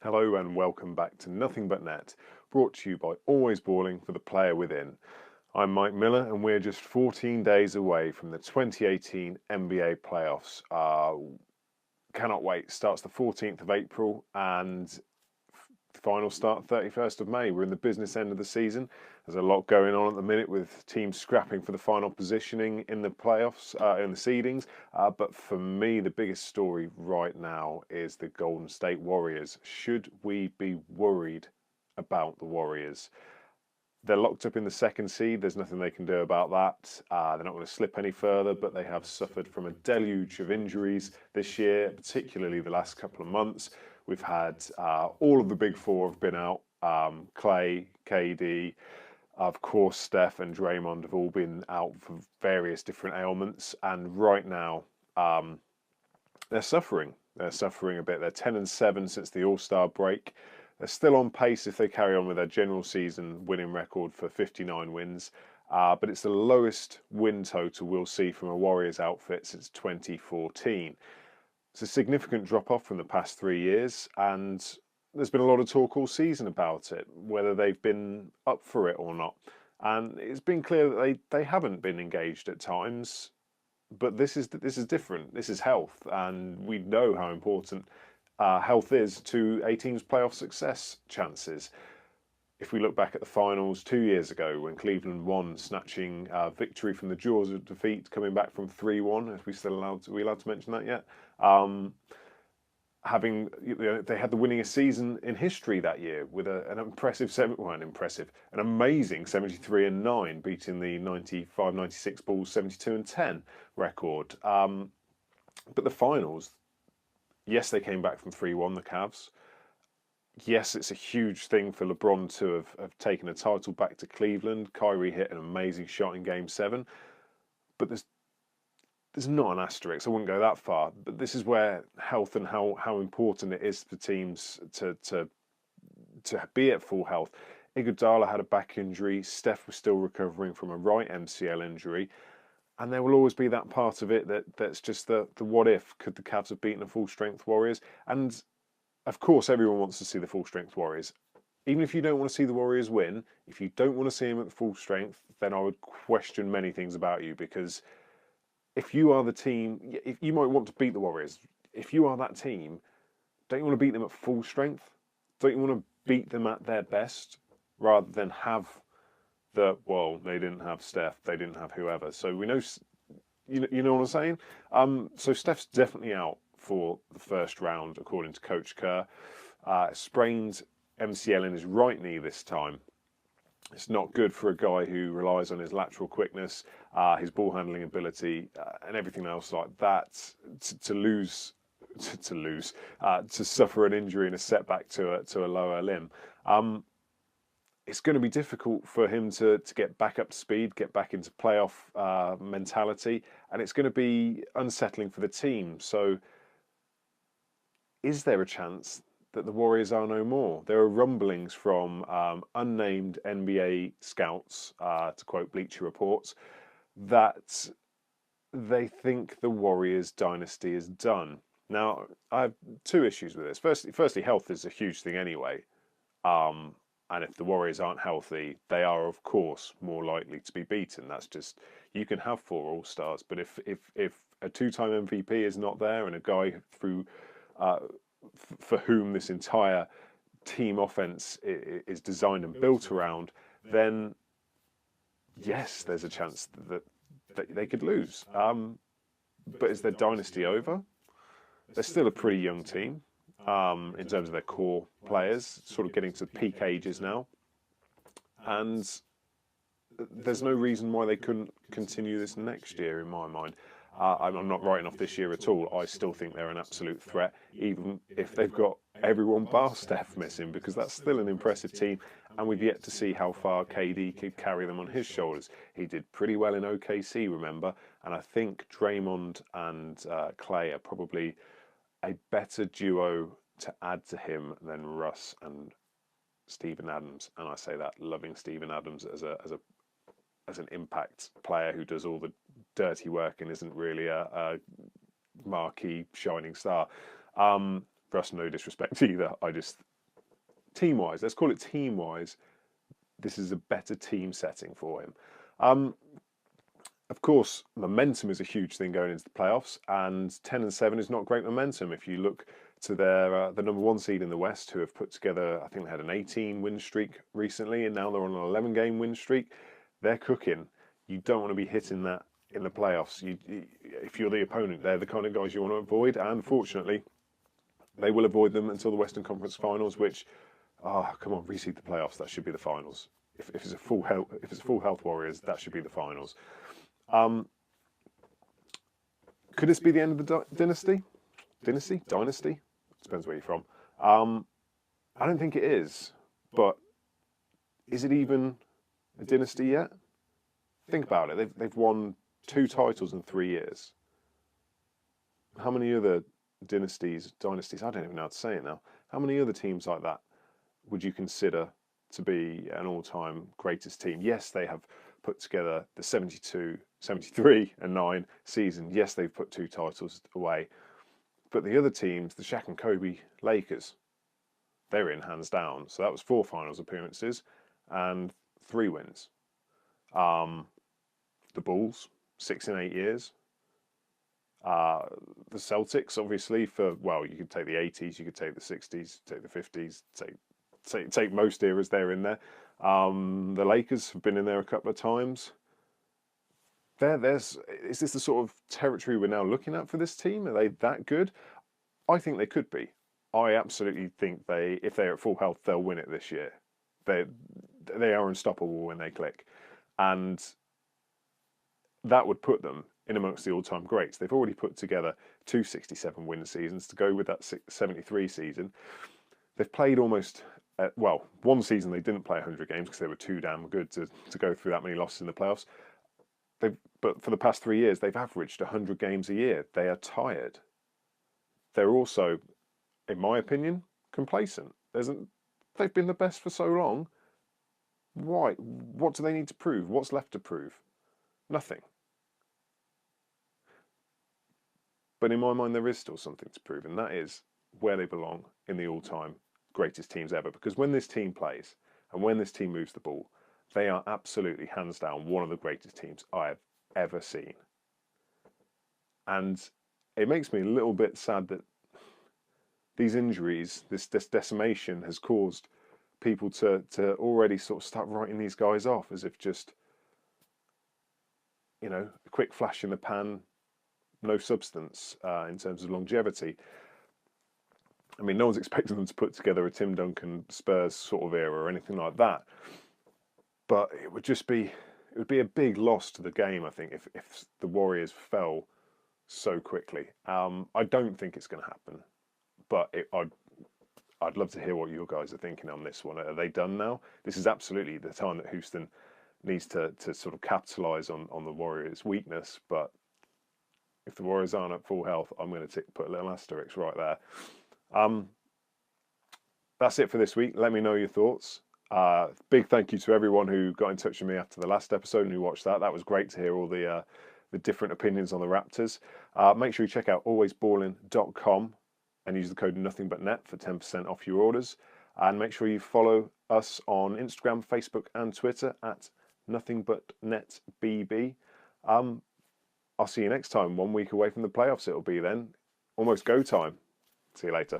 Hello and welcome back to Nothing But Net, brought to you by Always Balling for the Player Within. I'm Mike Miller and we're just 14 days away from the 2018 NBA playoffs. Cannot wait. Starts the 14th of April and the finals start 31st of May. We're in the business end of the season. There's a lot going on at the minute with teams scrapping for the final positioning in the playoffs, in the seedings. But for me, the biggest story right now is the Golden State Warriors. Should we be worried about the Warriors? They're locked up in the second seed. There's nothing they can do about that. They're not going to slip any further, but they have suffered from a deluge of injuries this year, particularly the last couple of months. We've had all of the big four have been out. Clay, KD, of course, Steph and Draymond have all been out for various different ailments. And right now, they're suffering. They're suffering a bit. They're 10-7 since the All-Star break. They're still on pace if they carry on with their general season winning record for 59 wins. But it's the lowest win total we'll see from a Warriors outfit since 2014. It's a significant drop off from the past 3 years, and there's been a lot of talk all season about it, whether they've been up for it or not. And it's been clear that they haven't been engaged at times. But this is different. This is health, and we know how important health is to a team's playoff success chances. If we look back at the finals 2 years ago when Cleveland won, snatching victory from the jaws of defeat, coming back from 3-1, are we allowed to mention that yet? They had the winningest season in history that year with an amazing 73-9, beating the 95-96 Bulls 72-10 record. But the finals, yes, they came back from 3-1, the Cavs. Yes, it's a huge thing for LeBron to have taken a title back to Cleveland. Kyrie hit an amazing shot in Game 7. But there's not an asterisk. I wouldn't go that far. But this is where health and how important it is for teams to be at full health. Iguodala had a back injury. Steph was still recovering from a right MCL injury. And there will always be that part of it that's just the what if. Could the Cavs have beaten the full-strength Warriors? And, of course, everyone wants to see the full-strength Warriors. Even if you don't want to see the Warriors win, if you don't want to see them at full strength, then I would question many things about you, because if you are the team, if you might want to beat the Warriors. If you are that team, don't you want to beat them at full strength? Don't you want to beat them at their best rather than have they didn't have Steph, they didn't have whoever. So we know, you know what I'm saying? So Steph's definitely out for the first round, according to Coach Kerr. Sprained MCL in his right knee this time. It's not good for a guy who relies on his lateral quickness, his ball handling ability, and everything else like that. To suffer an injury and a setback to a lower limb. It's going to be difficult for him to get back up to speed, get back into playoff mentality, and it's going to be unsettling for the team. So, is there a chance that the Warriors are no more? There are rumblings from unnamed NBA scouts, to quote Bleacher Reports, that they think the Warriors dynasty is done. Now, I have two issues with this. Firstly, health is a huge thing anyway. And if the Warriors aren't healthy, they are, of course, more likely to be beaten. That's just, you can have 4 All-Stars, but if a two-time MVP is not there and a guy for whom this entire team offense is designed and built around, then yes, there's a chance that they could lose. But is their dynasty over? They're still a pretty young team. In terms of their core players, sort of getting to peak ages now. And there's no reason why they couldn't continue this next year, in my mind. I'm not writing off this year at all. I still think they're an absolute threat, even if they've got everyone bar Steph missing, because that's still an impressive team. And we've yet to see how far KD could carry them on his shoulders. He did pretty well in OKC, remember? And I think Draymond and Clay are probably a better duo to add to him than Russ and Steven Adams. And I say that loving Steven Adams as an impact player who does all the dirty work and isn't really a marquee shining star. That's no disrespect either. Team-wise, let's call it team-wise, this is a better team setting for him. Of course, momentum is a huge thing going into the playoffs, and 10-7 is not great momentum. If you look to their the number 1 seed in the West, who have put together, I think they had an 18-win streak recently, and now they're on an 11-game win streak. They're cooking. You don't want to be hitting that in the playoffs. If you're the opponent, they're the kind of guys you want to avoid, and fortunately, they will avoid them until the Western Conference Finals, which, come on, reseed the playoffs. That should be the finals. If it's a full health Warriors, that should be the finals. Could this be the end of the dynasty? Dynasty? Depends where you're from. I don't think it is. But is it even a dynasty yet? Think about it. They've won 2 titles in 3 years. How many other dynasties, I don't even know how to say it now. How many other teams like that would you consider to be an all-time greatest team? Yes, they have put together the 72, 73 and 9 season. Yes, they've put 2 titles away. But the other teams, the Shaq and Kobe Lakers, they're in hands down. So that was 4 finals appearances and 3 wins. The Bulls, 6 in 8 years. The Celtics, obviously, you could take the 80s, you could take the 60s, take the 50s, take most eras, they're in there. The Lakers have been in there a couple of times. Is this the sort of territory we're now looking at for this team? Are they that good? I think they could be. I absolutely think if they're at full health, they'll win it this year. They are unstoppable when they click. And that would put them in amongst the all-time greats. They've already put together 2 67-win seasons to go with that 73 season. They've played almost, one season they didn't play 100 games because they were too damn good to go through that many losses in the playoffs. But for the past 3 years, they've averaged 100 games a year. They are tired. They're also, in my opinion, complacent. They've been the best for so long. Why? What do they need to prove? What's left to prove? Nothing. But in my mind, there is still something to prove, and that is where they belong in the all-time greatest teams ever. Because when this team plays and when this team moves the ball, they are absolutely, hands down, one of the greatest teams I have ever seen. And it makes me a little bit sad that these injuries, this decimation, has caused people to already sort of start writing these guys off as if just, a quick flash in the pan, no substance in terms of longevity. I mean, no one's expecting them to put together a Tim Duncan Spurs sort of era or anything like that. But it would be a big loss to the game, I think, if the Warriors fell so quickly. I don't think it's going to happen, but I'd love to hear what you guys are thinking on this one. Are they done now? This is absolutely the time that Houston needs to sort of capitalise on the Warriors' weakness. But if the Warriors aren't at full health, I'm going to put a little asterisk right there. That's it for this week. Let me know your thoughts. Big thank you to everyone who got in touch with me after the last episode and who watched that. That was great to hear all the different opinions on the Raptors. Make sure you check out alwaysballin.com and use the code NOTHINGBUTNET for 10% off your orders. And make sure you follow us on Instagram, Facebook, and Twitter at NothingButNetBB. I'll see you next time. 1 week away from the playoffs, it'll be then. Almost go time. See you later.